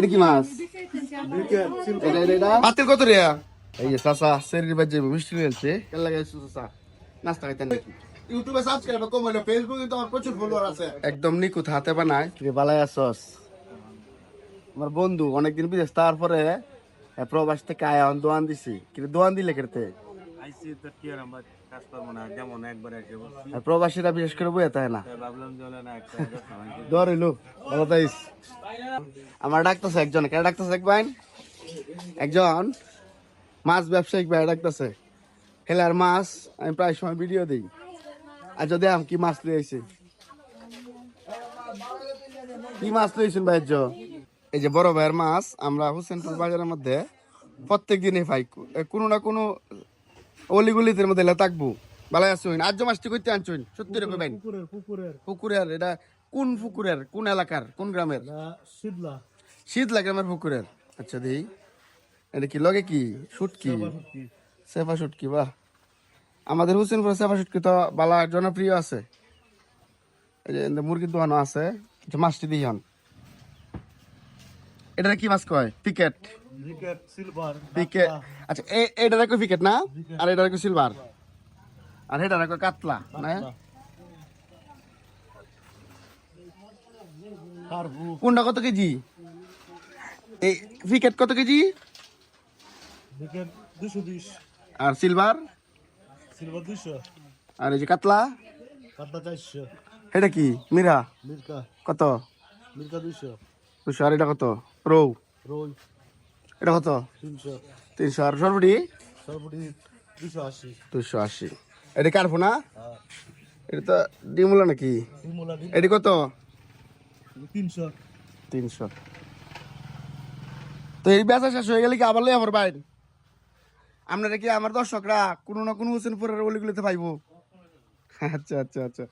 এটা কি মাছ? পাতিল কত রে? এই যে চাচা শরীর বাজে মিষ্টি রয়েছে কেন লাগাইছো চাচা? নাস্তা খাইতেন নাকি? ইউটিউবে সাবস্ক্রাইব কম হলো, ফেসবুকে তো আমার প্রচুর ফলোয়ার আছে। একদম নিখুঁত হাতে বানায় তুই বালাই আসস। আমার বন্ধু অনেকদিন বিদেশ, তারপরে প্রবাস থেকে আয়া দোয়ান দিছি, কিন্তু দোয়ান দিলে কেটে আইসি তো কি আর আমরা কাজ করবো না, যেমন একবার এসে বলছি প্রবাসীরা বিশেষ করে বইয়ে তাই না। ভাবলাম যে হলে না একটা দর হইলো ভালো তাইস। আমার ডাকতেছে একজন, কেন ডাকতেছে এক ভাই, একজন মাছ ব্যবসায়িক ভাই ডাকতেছে। হেলার মাছ আমি প্রায় সময় ভিডিও দিই। আর যদি আম কি মাছ লইছে, কি মাছ লইছেন ভাই? এই যে বড় ভাইয়ের মাছ আমরা হোসেনপুর বাজারের মধ্যে প্রত্যেক দিনই পাই, কোনো না কোনো অলিগুলিদের মধ্যে থাকবো। বালাই আসুন, আজ মাছটি করতে আনছুন সত্যি রকম ভাই? পুকুরের এটা কোন পুকুরের, কোন এলাকার, কোন গ্রামের? শীতলা গ্রামের পুকুরের। আচ্ছা দিই, এটা কি লগে কি শুটকি, সেফা শুটকি? বাহ, আমাদের হোসেনপুরে সেফা শুটকি তো বালা জনপ্রিয় আছে। এই যে মুরগির দোকানও আছে। মাছটি দিই হন, এটা কি মাছ কয়? পিকেট, পিকেট। আচ্ছা এটা রাখো পিকেট না, আর এটা রাখো সিলভার, আর এটা রাখো কাতলা না? কোনটা কত কেজি? এই পিকেট কত কেজি? আর সিলভার? আর এই যে কাতলা, এটা কি মিরা? কত? 200। আর এটা কত? রৌ, এটা কত? 300। আর সরবটি 280। এটা কারফো না? এটা তো ডিমুলা নাকি? এটি কত? 300। তো এই বেচা শেষ হয়ে গেলে কি আবার লই আবার বাইর? আপনারা কি আমার দর্শকরা কোনো না কোনো হোসেনপুরের অলিগুলিতে পাইবো? আচ্ছা আচ্ছা আচ্ছা।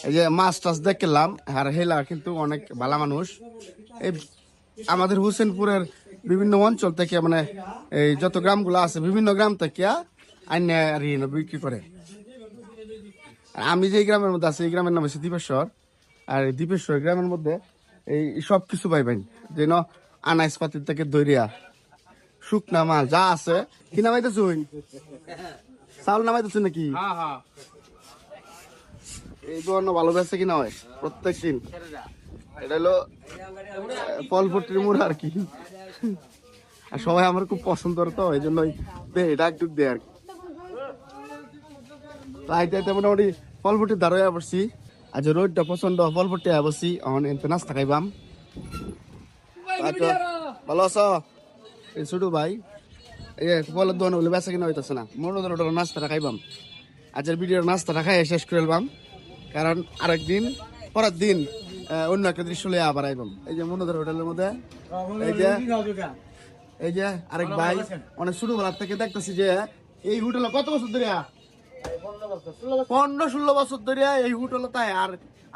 এই যে মাছ টাছ দেখলাম, আর হেলা কিন্তু অনেক ভালো মানুষ। এই আমাদের হোসেনপুরের বিভিন্ন অঞ্চল থেকে, মানে এই যত গ্রামগুলো আছে বিভিন্ন গ্রাম থেকে আইনে আর বিক্রি করে। আমি যে গ্রামের মধ্যে আছি এই গ্রামের নাম হচ্ছে দ্বীপেশ্বর। আর এই দ্বীপেশ্বর গ্রামের মধ্যে এই সব কিছু পাইবেন, যেন আনাইস পাতির থেকে দইরিয়া শুকনা মাল যা আছে। কি নামাইতেছ? চাউল নামাইতেছ নাকি? এই ধরনের ভালো বেচে কিনা হয় প্রত্যেক দিন। এটা হলো ফল ফুটির মুড় আর কি। আর সবাই আমার খুব পছন্দ তো, এই জন্যই ডাক ডুক দেয় আর কি। আইতে মোটামুটি ফল ফুটির ধার হয়ে পড়ছি। আজ রোডটা পছন্দ, ফল ফুটি বসছি এনতে নাস্তা খাইবাম। ভালো আছো? এই ছোট ভাই এই ফলের দোকানে বলে বেচা কিনা হইতেছে না, মনে ধরো নাস্তাটা খাইবাম। আজকের ভিডিওর নাস্তাটা খাই শেষ করে এলাম, কারণ আরেকদিন পরের দিন অন্য একটা দৃশ্য লইয়া আবার আইবাম। এই যে মনোধর হোটেলের মধ্যে এই যে আরেক ভাই অনেক ছোটবেলার থেকে দেখতেছি যে এই হোটেলে কত বছর ধরে, 15-16 বছর ধরে এই হোটেলে তাই। আর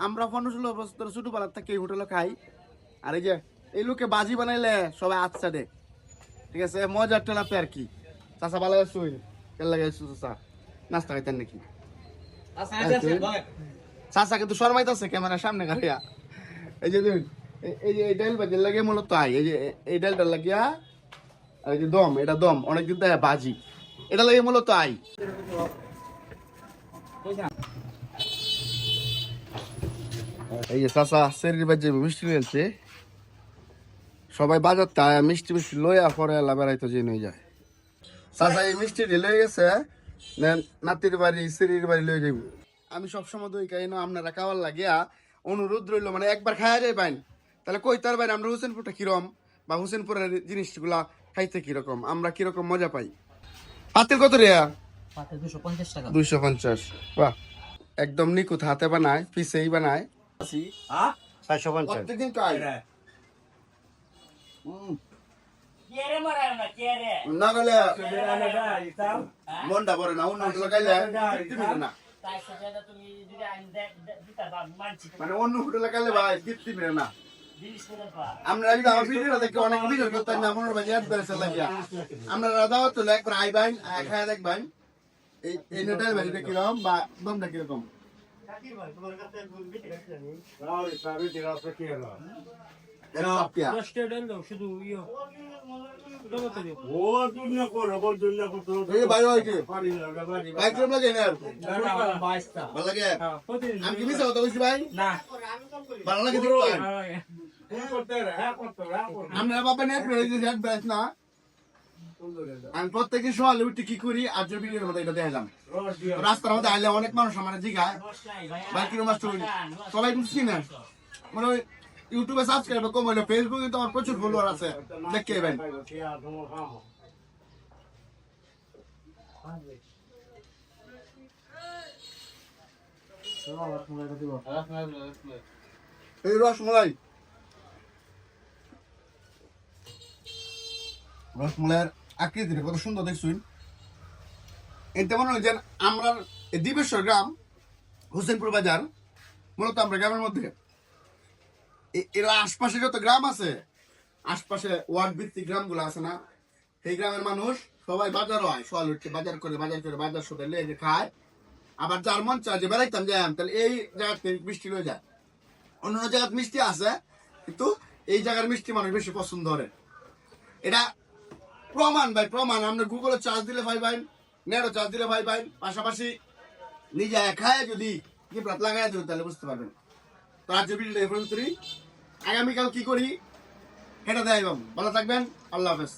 আমরা 15-16 বছর ধরে ছোটবেলার থেকে এই হোটেলে খাই। আর এই যে এই লোকে বাজি বানাইলে সবাই আচ্ছা দে, ঠিক আছে, মজার টেলাপে আর কি। চাচা ভালো আছো? কেন লাগাইছো চাচা? নাস্তা খাইতেন নাকি? চাচা কিন্তু শর্মাইতেছে ক্যামেরার সামনে গাড়িয়া। এই যে এই যে এই ডাল বাজির লাগে মূলত আই, এই যে এই ডালটা লাগিয়া, আর এই যে দম, এটা দম অনেকদিন তো বাজি, এটা লাগে মূলত আই। এই যে চাচা শরীর বাজে মিষ্টি রয়েছে, সবাই বাজার তা মিষ্টি মিষ্টি লইয়া পরে এলা বেড়াইতো যে নিয়ে যায়। চাচা এই মিষ্টি লয়ে গেছে নাতির বাড়ি শরীর বাড়ি লয়ে যাইব। আমি সবসময় দই খাই না, আপনারা খাওয়ার লাগিয়া অনুরোধ রইল, মানে একবার খাওয়া যায় বাইন তাহলে কই তার বাইন আমরা হোসেনপুরটা কিরকম, বা হোসেনপুরের জিনিসগুলা খাইতে কিরকম, আমরা কিরকম মজা পাই। পাতিল কত রে? 250 টাকা। 250। বাহ, একদম নিখুঁত হাতে বানায়, পিসেই বানায়। 450 প্রত্যেকদিন খাই না গেলে মনটা পড়ে না, অন্য হোটেলে খাইলে তৃপ্তি মিলে না। মানে অন্য হোটেলে খাইলে ভাই তৃপ্তি মিলে না। আমরা যদি আমার ভিডিও দেখে অনেক ভিডিও করতাম না, মনে হয় অ্যাড বেড়েছে লাগিয়া। আমরা দাওয়াত তো একবার আইবাইন খায় দেখবাইন এই নেটার ভ্যালুটা কিরকম বা দমটা কিরকম। পাপিয়া এই ভাই হয় কি ভাই কেমন লাগে না ভালো লাগে আমি কি মিছা কথা বলছি ভাই ভালো লাগে দেখো আমরা বাবা নেট ব্যাস না আমি প্রত্যেকের সকালে উঠে কি করি আর যে ভিডিওর মধ্যে এটা দেখলাম রাস্তার মধ্যে আইলে অনেক মানুষ আমার জিগায় ভাই কিরম মাছ সবাই বুঝছি না মানে ওই ইউটিউবে সাবস্ক্রাইব কম হইলো ফেসবুকে তো আমার প্রচুর ফলোয়ার আছে দেখে ভাই এই রসমলাই রসমলাইয়ের আকৃতি কত সুন্দর দেখছুন এতে মনে হয় যে আমরা দিবেশ্বর গ্রাম হোসেনপুর বাজার মূলত আমরা গ্রামের মধ্যে এরা আশপাশে যত গ্রাম আছে আশপাশে ওয়ার্ড ভিত্তিক গ্রামগুলো আছে না সেই গ্রামের মানুষ সবাই বাজারও হয় সকাল উঠছে বাজার করে বাজার সাথে লেগে খায় আবার যার মন চায় যে বেড়াইতাম যাই তাহলে এই জায়গা থেকে মিষ্টি হয়ে যায় অন্য জায়গায় মিষ্টি আছে কিন্তু এই জায়গার মিষ্টি মানুষ বেশি পছন্দ করে এটা প্রমাণ ভাই প্রমাণ আমরা গুগলে চার্জ দিলে ভাই নেটও চার্জ দিলে ভাই পাশাপাশি নিজে খায় যদি গিফট লাগাই দেবেন তাহলে বুঝতে পারবেন তো আজ ভিডিওটা এই পর্যন্তই আগামীকাল কি করি সেটা দেখাইবাম ভালো থাকবেন আল্লাহ হাফেজ